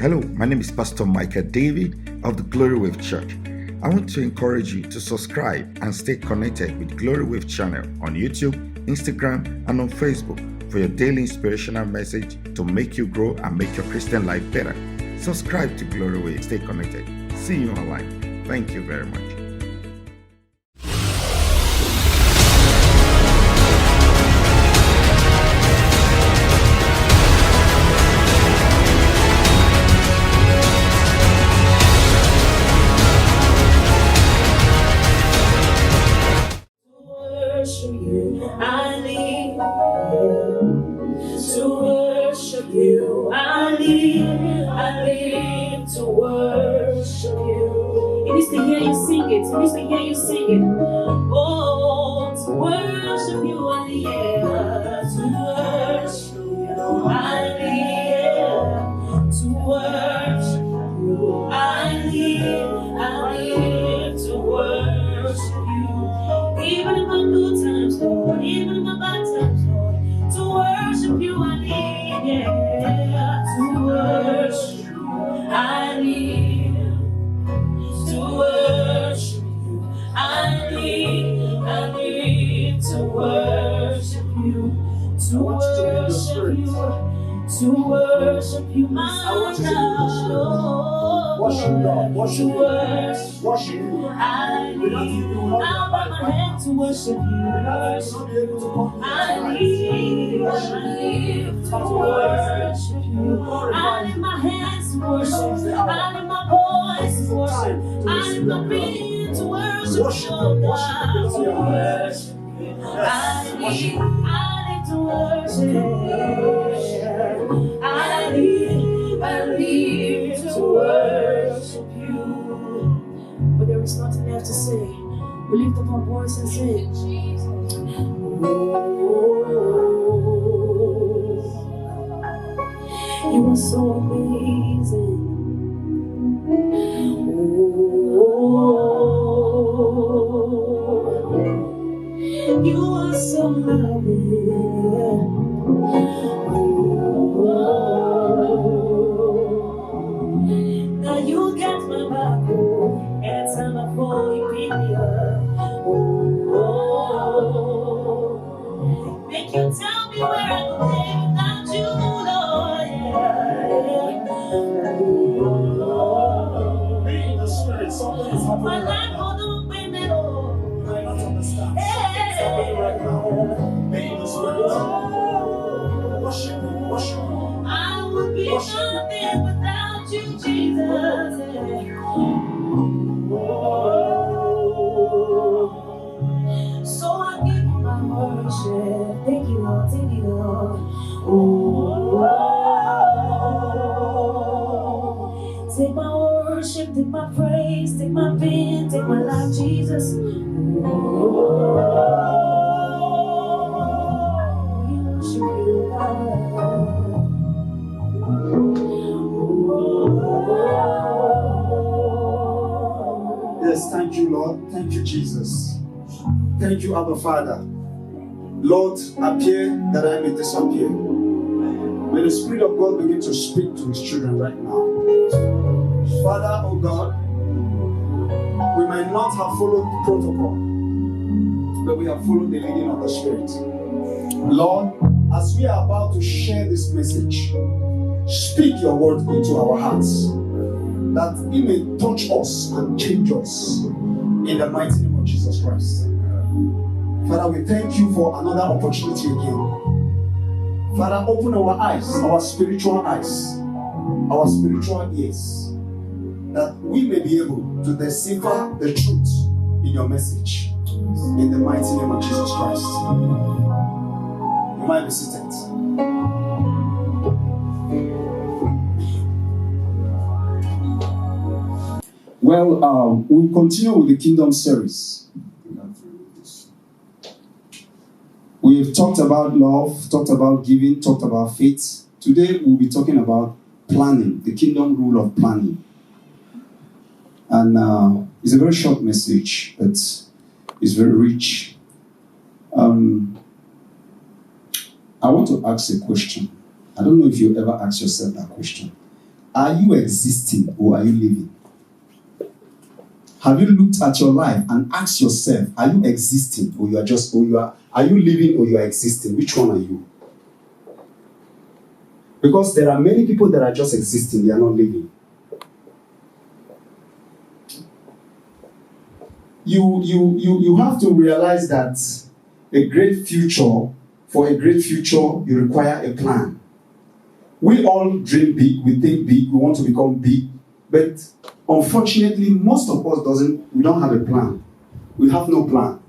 Hello, my name is Pastor Michael Davy of the Glory Wave Church. I want to encourage you to subscribe and stay connected with Glory Wave channel on YouTube, Instagram, and on Facebook for your daily inspirational message to make you grow and make your Christian life better. Subscribe to Glory Wave. Stay connected. See you online. Thank you very much. To worship you. It needs to hear you sing it. It needs to hear you sing it. Oh, to worship you, I live. To worship you, I live. To worship you, I live. To worship you. Even in my good times, Lord. Even in my bad times, Lord. To worship you, I live. Yeah. To worship you. I live to worship you. I live to worship you. To worship you. To worship you, my God. Worship God. Worship you. Worship you. I live. I bow my head to worship you. I live to worship you. I lift my hands to worship. I lift my voice to worship. I lift my being to worship. Oh God, to worship. I live to worship. I live to worship you. But there is nothing left to say. We lift up our voice and sing. You are so amazing. You are so loving. Now you get my back. Every time I fall, you pick me up. Make you tell me where I go without you, Lord. Be in the spirit. Something is happening My right life now. will do me, Lord. You might not understand. Something is happening right now. Be in the spirit. Worship me. Worship me. I would be nothing without you, Jesus. So I give you my worship. Thank you, Lord. Thank you, Lord. Take my worship, take my praise, take my being, take my life, Jesus. We worship you, God. Yes, thank you, Lord. Thank you, Jesus. Thank you, Abba Father. Lord, appear that I may disappear. May the Spirit of God begin to speak to His children right now. Father, oh God, we might not have followed the protocol, but we have followed the leading of the Spirit. Lord, as we are about to share this message, speak your word into our hearts, that it may touch us and change us in the mighty name of Jesus Christ. Father, we thank you for another opportunity again. Father, open our eyes, our spiritual ears, that we may be able to decipher the truth in your message. In the mighty name of Jesus Christ. You might be seated. Well, we'll continue with the Kingdom series. We've talked about love, talked about giving, talked about faith. Today we'll be talking about planning, the kingdom rule of planning. And it's a very short message, but it's very rich. I want to ask a question. I don't know if you ever ask yourself that question. Are you existing or are you living? Have you looked at your life and asked yourself, are you existing or are you living or you are existing? Which one are you? Because there are many people that are just existing, they are not living. You have to realize that for a great future, you require a plan. We all dream big, we think big, we want to become big, but unfortunately, most of us we don't have a plan. We have no plan.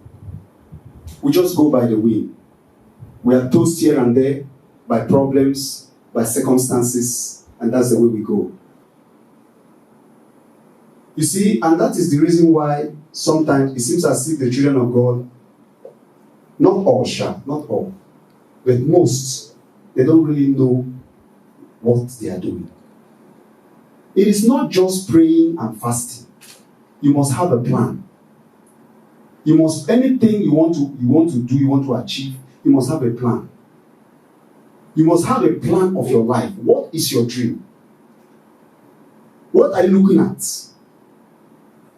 We just go by the wind. We are tossed here and there by problems, by circumstances, and that's the way we go. You see, and that is the reason why sometimes it seems as if the children of God, not all, but most, they don't really know what they are doing. It is not just praying and fasting. You must have a plan. Anything you want to do, you want to achieve, you must have a plan. You must have a plan of your life. What is your dream? What are you looking at?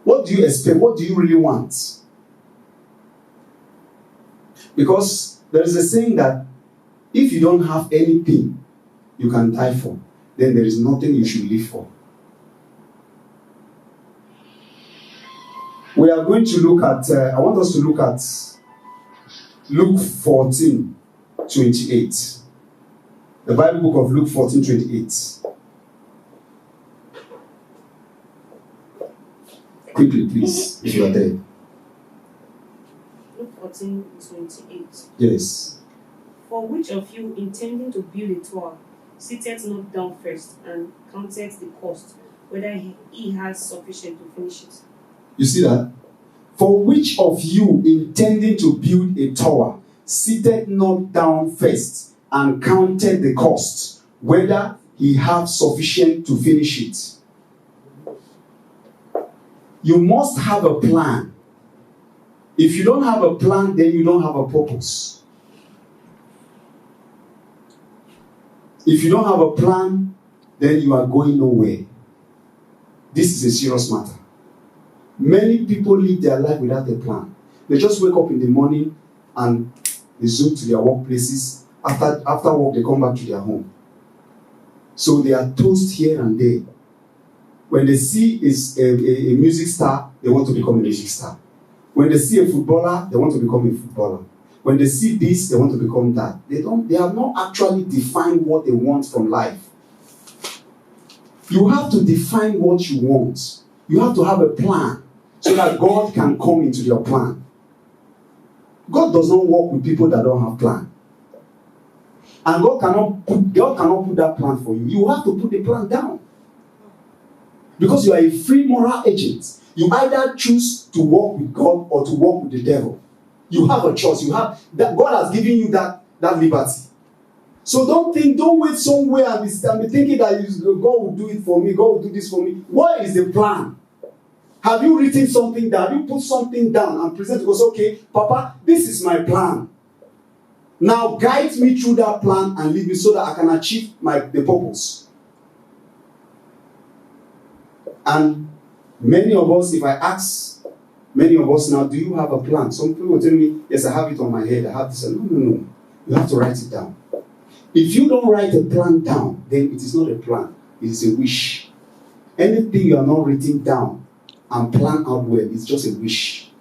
What do you expect? What do you really want? Because there is a saying that if you don't have anything you can die for, then there is nothing you should live for. We are going to look at, I want us to look at Luke 14:28. The Bible book of Luke 14:28. Quickly, please, if you are there. Luke 14:28. Yes. For which of you intending to build a tower, sitteth not down first and counteth the cost, whether he has sufficient to finish it? You see that? For which of you intending to build a tower, sitteth not down first and counted the cost, whether he have sufficient to finish it? You must have a plan. If you don't have a plan, then you don't have a purpose. If you don't have a plan, then you are going nowhere. This is a serious matter. Many people live their life without a plan. They just wake up in the morning and they zoom to their workplaces. After work, they come back to their home. So they are tossed here and there. When they see a music star, they want to become a music star. When they see a footballer, they want to become a footballer. When they see this, they want to become that. They have not actually defined what they want from life. You have to define what you want. You have to have a plan so that God can come into your plan. God does not work with people that don't have plan. And God cannot put that plan for you. You have to put the plan down. Because you are a free moral agent. You either choose to walk with God or to walk with the devil. You have a choice. God has given you that liberty. So don't wait somewhere and be thinking that God will do it for me, God will do this for me. What is the plan? Have you written something down? Have you put something down and present to God? Okay, Papa, this is my plan. Now guide me through that plan and lead me so that I can achieve the purpose. And many of us, if I ask many of us now, do you have a plan? Some people will tell me, yes, I have it on my head. I have this. No. You have to write it down. If you don't write a plan down, then it is not a plan. It is a wish. Anything you are not written down and plan out well, it's just a wish.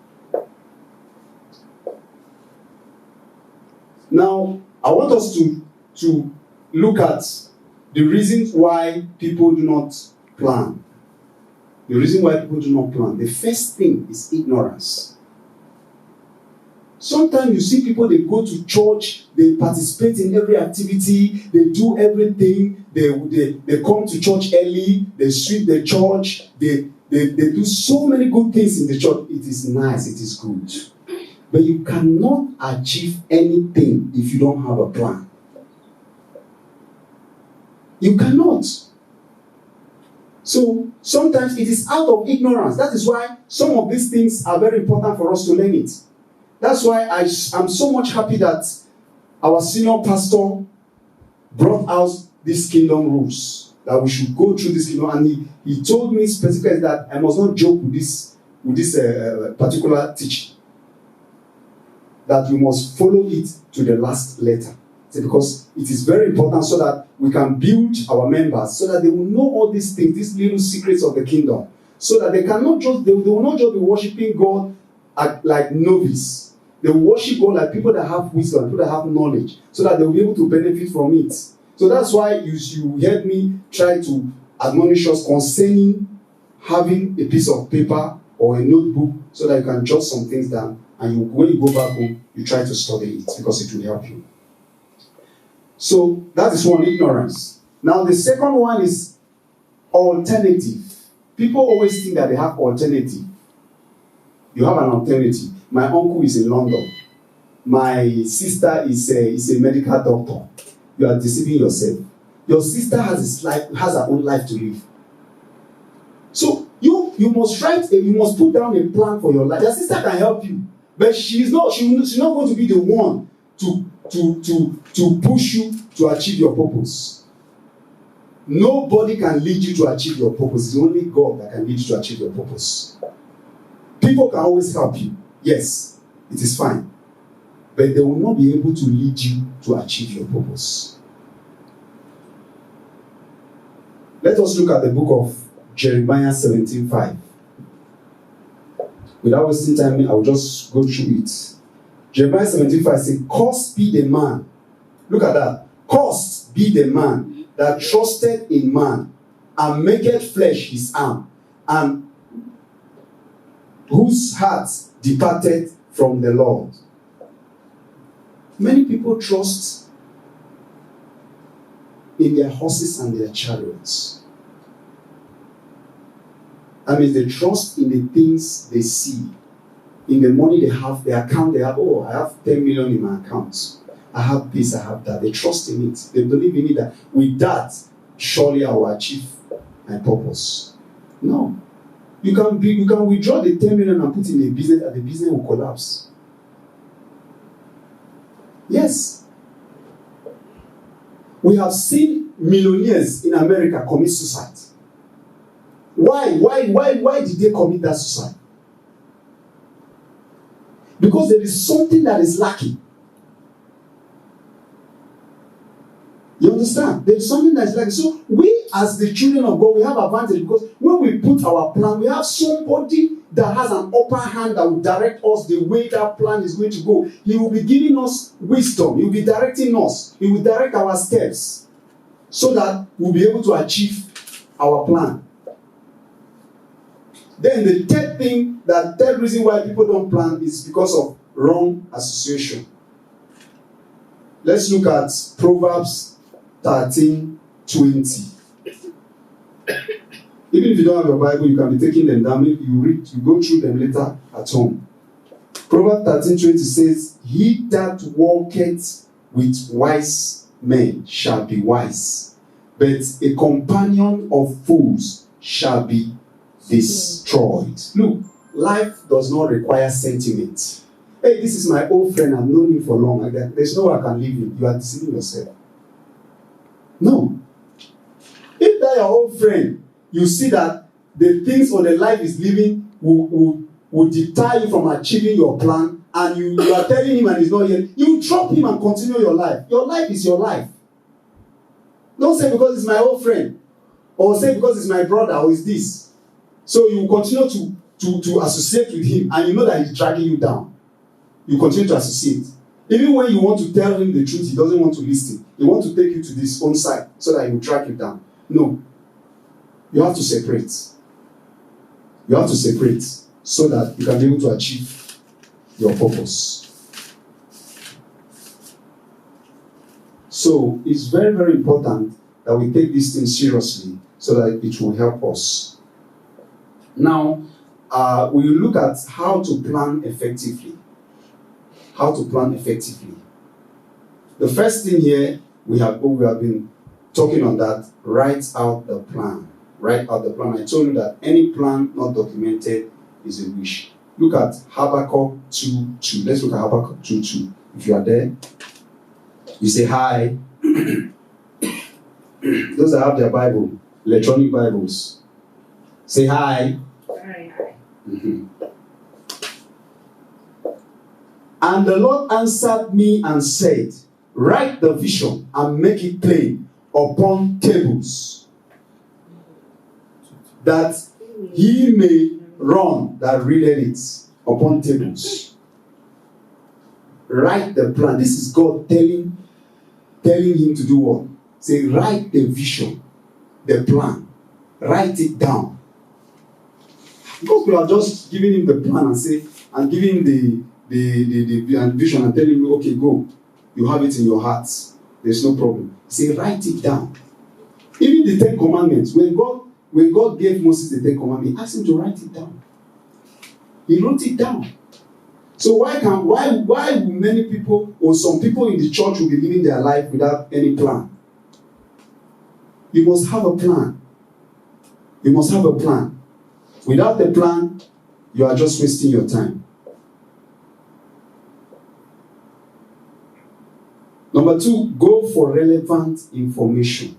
Now, I want us to look at the reasons why people do not plan. The reason why people do not plan. The first thing is ignorance. Sometimes you see people, they go to church, they participate in every activity, they do everything, they come to church early, they sweep the church, they do so many good things in the church. It is nice, it is good. But you cannot achieve anything if you don't have a plan. You cannot. So sometimes it is out of ignorance. That is why some of these things are very important for us to learn it. That's why I'm so much happy that our senior pastor brought out these kingdom rules. that we should go through this, and he told me specifically that I must not joke with this particular teaching. That we must follow it to the last letter. Because it is very important so that we can build our members, so that they will know all these things, these little secrets of the kingdom, so that they will not just be worshiping God like novice. They will worship God like people that have wisdom, people that have knowledge, so that they will be able to benefit from it. So that's why you heard me try to admonish us concerning having a piece of paper or a notebook, so that you can jot some things down, and when you go back home, you try to study it, because it will help you. So that is one, ignorance. Now the second one is alternative. People always think that they have alternative. You have an alternative. My uncle is in London. My sister is a medical doctor. You are deceiving yourself. Your sister has her own life to live. So you must put down a plan for your life. Your sister can help you, but she's not going to be the one to push you to achieve your purpose. Nobody can lead you to achieve your purpose. It's only God that can lead you to achieve your purpose. People can always help you. Yes, it is fine. But they will not be able to lead you to achieve your purpose. Let us look at the book of Jeremiah 17:5. Without wasting time, I will just go through it. Jeremiah 17:5 says, "Cursed be the man." Look at that. "Cursed be the man that trusted in man, and maketh flesh his arm, and whose heart departed from the Lord." Many people trust in their horses and their chariots. That means they trust in the things they see, in the money they have, the account they have. Oh, I have 10 million in my account. I have this, I have that. They trust in it. They believe in it, that with that, surely I will achieve my purpose. No. You can withdraw the 10 million and put in a business, and the business will collapse. Yes. We have seen millionaires in America commit suicide. Why did they commit that suicide? Because there is something that is lacking. You understand? There is something that is lacking. So we, as the children of God, we have advantage, because when we put our plan, we have somebody that has an upper hand that will direct us the way that plan is going to go. He will be giving us wisdom. He will be directing us. He will direct our steps, so that we'll be able to achieve our plan. Then the third reason why people don't plan is because of wrong association. Let's look at Proverbs 13:20. Even if you don't have your Bible, you can be taking them down. Maybe you go through them later at home. Proverbs 13:20 says, "He that walketh with wise men shall be wise, but a companion of fools shall be destroyed." Look, life does not require sentiment. Hey, this is my old friend, I've known him for long. There's no way I can leave him. You are deceiving yourself. No. If that your old friend, you see that the things or the life is living will deter you from achieving your plan, and you are telling him and he's not here, you drop him and continue your life. Your life is your life. Don't say because it's my old friend, or say because it's my brother, or it's this. So you continue to associate with him, and you know that he's dragging you down. You continue to associate. Even when you want to tell him the truth, he doesn't want to listen. He wants to take you to this own side so that he will drag you down. No. You have to separate. You have to separate so that you can be able to achieve your purpose. So it's very, very important that we take this thing seriously so that it will help us. Now, we will look at how to plan effectively. How to plan effectively. The first thing here, we have been talking on that, write out the plan. Write out the plan. I told you that any plan not documented is a wish. Look at Habakkuk 2:2. Let's look at Habakkuk 2:2. If you are there, you say hi. Those that have their Bible, electronic Bibles, say hi. Mm-hmm. And the Lord answered me and said, write the vision and make it plain upon tables, that he may run that readeth it upon tables. Write the plan. This is God telling him to do what? Say, write the vision, the plan. Write it down. Because we are just giving him the plan and giving him the vision and telling him, okay, go. You have it in your heart. There's no problem. Say, write it down. Even the 10 Commandments, when God gave Moses the 10 Commandments, he asked him to write it down. He wrote it down. So why will many people or some people in the church will be living their life without any plan? You must have a plan. You must have a plan. Without a plan, you are just wasting your time. Number 2, go for relevant information.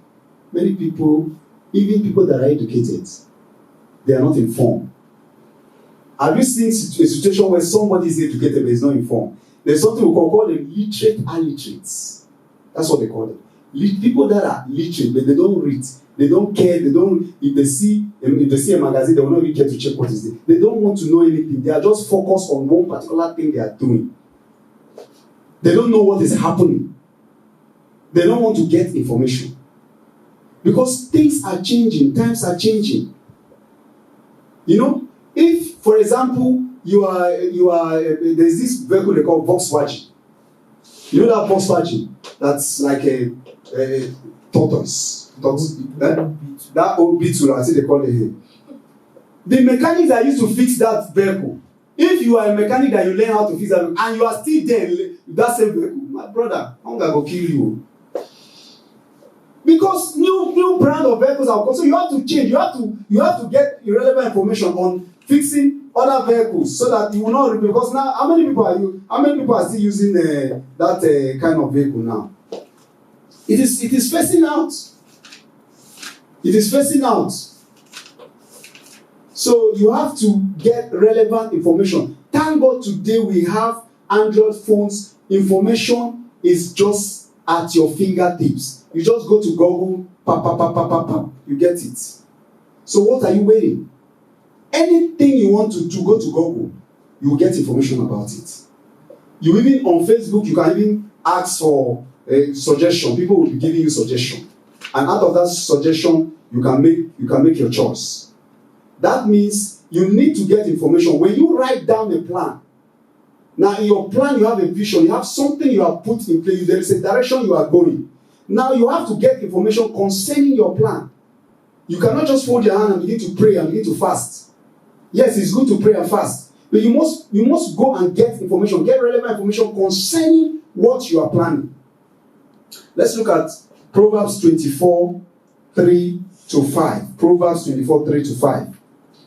Many people, even people that are educated, they are not informed. Have you seen a situation where somebody is educated but is not informed? There's something we call them literate illiterates. That's what they call them. People that are literate but they don't read, they don't care, if they see a magazine, they will not even care to check what is there. They don't want to know anything. They are just focused on one particular thing they are doing. They don't know what is happening. They don't want to get information. Because things are changing, times are changing. You know, if, for example, you are there's this vehicle they call Volkswagen. You know that Volkswagen? That's like a tortoise. That old Beetle, I see they call it here. The mechanics that used to fix that vehicle, if you are a mechanic that you learn how to fix that vehicle, and you are still there with that same vehicle, my brother, hunger will kill you. Because new brand of vehicles are coming, so you have to change. You have to get irrelevant information on fixing other vehicles so that you will not. Because now, how many people are still using that kind of vehicle now? It is phasing out. It is phasing out. So you have to get relevant information. Thank God today we have Android phones. Information is just at your fingertips. You just go to Google, you get it. So what are you waiting? Anything you want to do, go to Google. You will get information about it. You even on Facebook, you can even ask for a suggestion. People will be giving you suggestion, and out of that suggestion, you can make your choice. That means you need to get information. When you write down a plan, now in your plan you have a vision, you have something you have put in place. There is a direction you are going. Now you have to get information concerning your plan. You cannot just fold your hand and begin to pray and begin to fast. Yes, it's good to pray and fast, but you must go and get information, get relevant information concerning what you are planning. Let's look at Proverbs 24, 3 to 5. Proverbs 24, 3 to 5.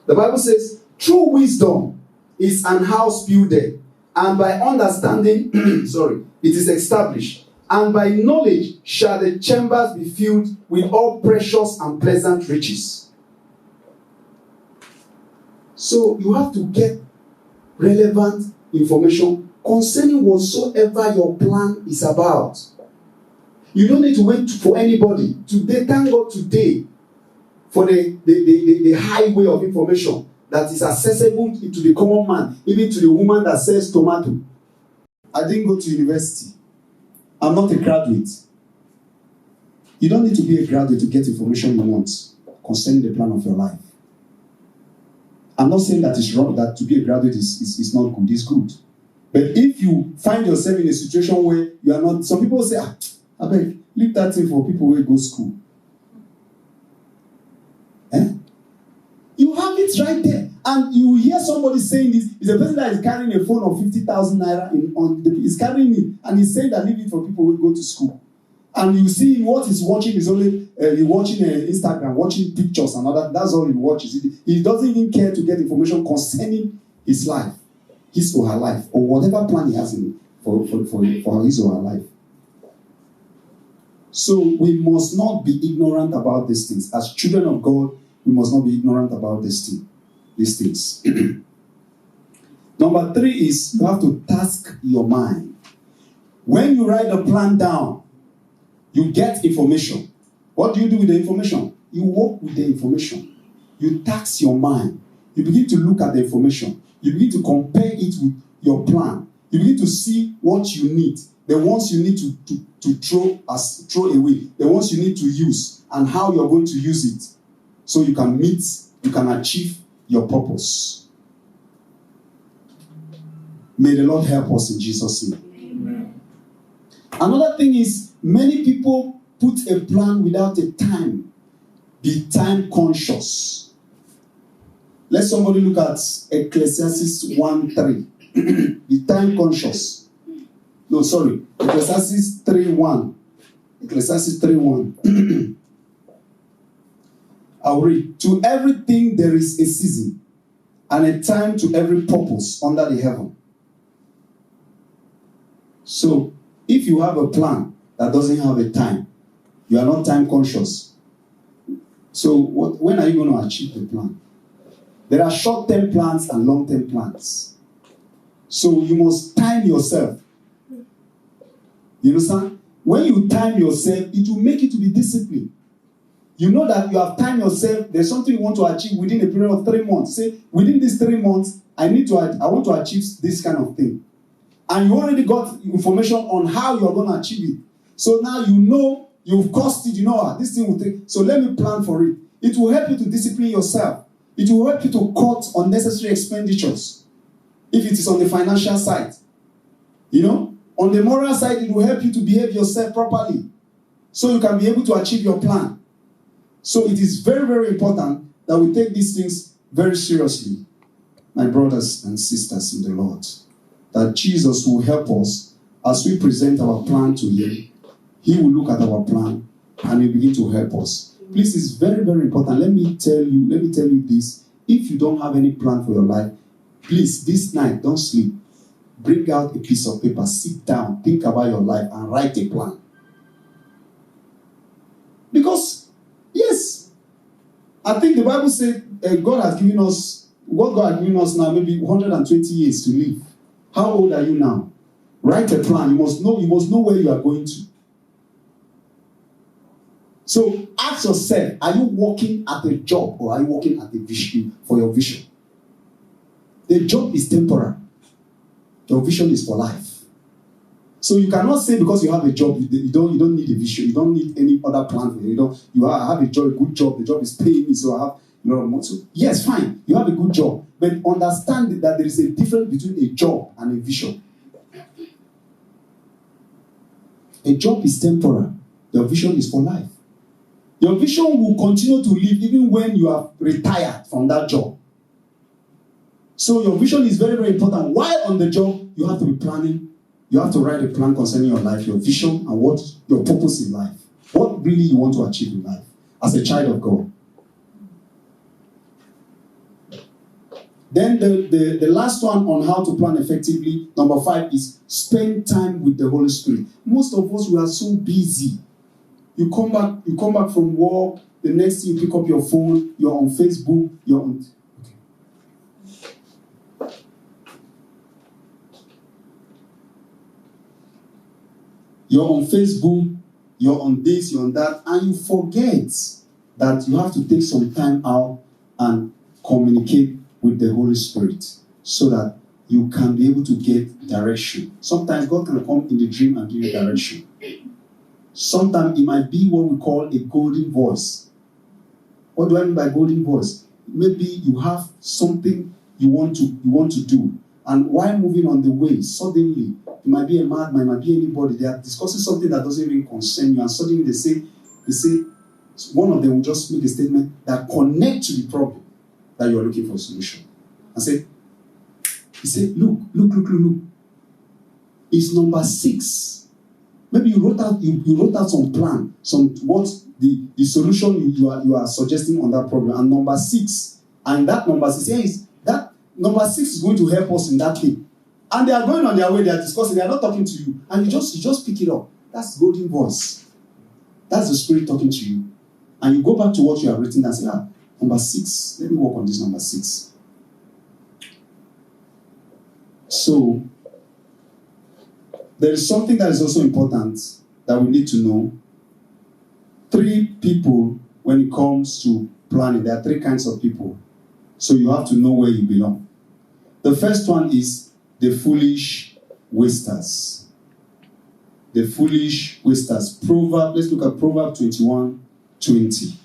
The Bible says, true wisdom is an house builded, and by understanding, it is established. And by knowledge shall the chambers be filled with all precious and pleasant riches. So you have to get relevant information concerning whatsoever your plan is about. You don't need to wait for anybody. Today, thank God today for the highway of information that is accessible to the common man, even to the woman that sells tomato. I didn't go to university. I'm not a graduate. You don't need to be a graduate to get information you want concerning the plan of your life. I'm not saying that it's wrong, that to be a graduate is not good. It's good. But if you find yourself in a situation where you are not, some people say, I beg, leave that thing for people who go to school. You have it right there. And you hear somebody saying this. It's a person that is carrying a phone of 50,000 naira. He's carrying it. And he's saying that leave it for people who go to school. And you see what he's watching is only watching Instagram, watching pictures and all that. That's all he watches. He doesn't even care to get information concerning his life, his or her life, or whatever plan he has for his or her life. So we must not be ignorant about these things. As children of God, we must not be ignorant about these things. Number 3 is you have to task your mind. When you write a plan down, you get information. What do you do with the information? You work with the information. You task your mind. You begin to look at the information. You begin to compare it with your plan. You begin to see what you need. The ones you need to throw away. The ones you need to use and how you're going to use it. So you can achieve your purpose. May the Lord help us in Jesus' name. Amen. Another thing is, many people put a plan without a time. Be time conscious. Let somebody look at Ecclesiastes 1:3. Be time conscious. No, sorry. Ecclesiastes 3:1. Ecclesiastes 3:1. I'll read. To everything there is a season, and a time to every purpose under the heaven. So, if you have a plan that doesn't have a time, you are not time conscious. So, when are you going to achieve the plan? There are short-term plans and long-term plans. So, you must time yourself. You understand? When you time yourself, it will make you to be disciplined. You know that you have timed yourself. There's something you want to achieve within a period of 3 months. Say, within these 3 months, I want to achieve this kind of thing. And you already got information on how you're going to achieve it. So now you know, you've cost it, this thing will take. So let me plan for it. It will help you to discipline yourself. It will help you to cut unnecessary expenditures. If it is on the financial side. On the moral side, it will help you to behave yourself properly. So you can be able to achieve your plan. So it is very, very important that we take these things very seriously, my brothers and sisters in the Lord. That Jesus will help us as we present our plan to Him. He will look at our plan and He will begin to help us. Please, it's very, very important. Let me tell you this. If you don't have any plan for your life, please, this night, don't sleep. Bring out a piece of paper, sit down, think about your life, and write a plan. Because, yes, I think the Bible said God has given us now, maybe 120 years to live. How old are you now? Write a plan. You must know where you are going to. So ask yourself, are you working at a job or are you working at a vision for your vision? The job is temporary. Your vision is for life. So you cannot say because you have a job, you don't need a vision. You don't need any other plan for you. I have a job, a good job. The job is paying me, so I have a lot of money. So yes, fine. You have a good job. But understand that there is a difference between a job and a vision. A job is temporary. Your vision is for life. Your vision will continue to live even when you are retired from that job. So your vision is very, very important. While on the job, you have to be planning. You have to write a plan concerning your life, your vision, and what your purpose in life. What really you want to achieve in life as a child of God. Then the last one on how to plan effectively, number 5, is spend time with the Holy Spirit. Most of us, we are so busy. You come back from work, the next thing you pick up your phone, you're on Facebook, you're on Facebook, you're on this, you're on that, and you forget that you have to take some time out and communicate with the Holy Spirit so that you can be able to get direction. Sometimes God can come in the dream and give you direction. Sometimes it might be what we call a golden voice. What do I mean by golden voice? Maybe you have something you want to do, and while moving on the way, suddenly it might be a madman, it might be anybody. They are discussing something that doesn't even concern you, and suddenly they say, one of them will just make a statement that connects to the problem that you are looking for a solution, and he said, look. It's number 6. Maybe you wrote out some plan, what the solution you are suggesting on that problem, and number 6, and that number 6 is that number 6 is going to help us in that thing. And they are going on their way, they are discussing, they are not talking to you, and you just pick it up. That's golden voice. That's the Spirit talking to you. And you go back to what you have written and say, number 6. Let me work on this number 6. So, there is something that is also important that we need to know. 3 people, when it comes to planning, there are 3 kinds of people. So you have to know where you belong. The first one is the foolish wasters. The foolish wasters. Let's look at Proverbs 21:20.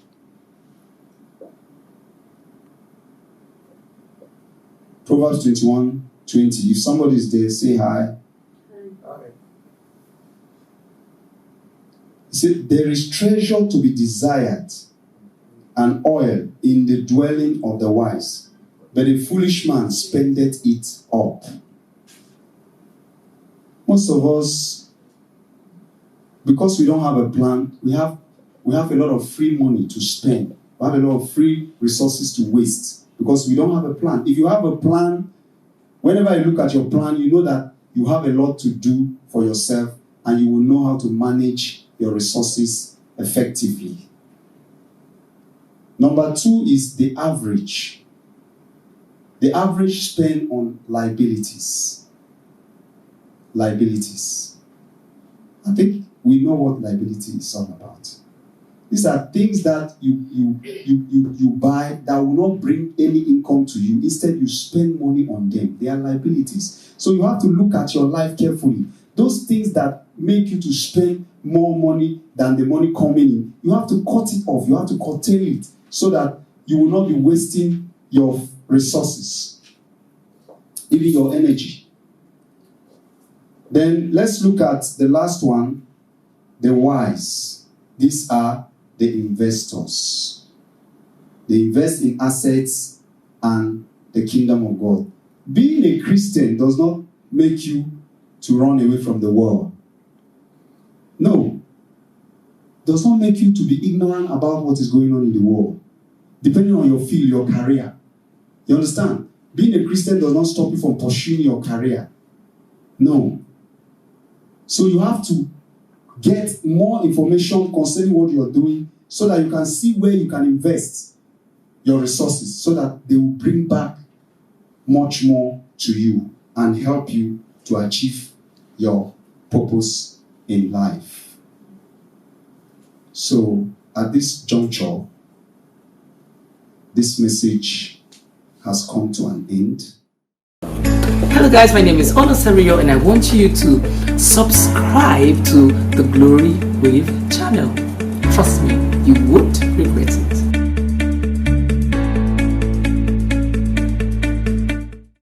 Proverbs 21:20. If somebody is there, say hi. It said, there is treasure to be desired and oil in the dwelling of the wise, but a foolish man spendeth it up. Most of us, because we don't have a plan, we have a lot of free money to spend. We have a lot of free resources to waste because we don't have a plan. If you have a plan, whenever you look at your plan, you know that you have a lot to do for yourself and you will know how to manage your resources effectively. Number 2 is the average. The average spend on liabilities. Liabilities. I think we know what liability is all about. These are things that you buy that will not bring any income to you. Instead, you spend money on them. They are liabilities. So you have to look at your life carefully. Those things that make you to spend more money than the money coming in, you have to cut it off. You have to curtail it so that you will not be wasting your resources, even your energy. Then let's look at the last one, the wise. These are the investors. They invest in assets and the kingdom of God. Being a Christian does not make you to run away from the world. No. Does not make you to be ignorant about what is going on in the world. Depending on your field, your career. You understand? Being a Christian does not stop you from pursuing your career. No. So you have to get more information concerning what you are doing so that you can see where you can invest your resources so that they will bring back much more to you and help you to achieve your purpose in life. So at this juncture, this message has come to an end. Hello guys, my name is Oluserio and I want you to subscribe to the Glory Wave channel. Trust me, you would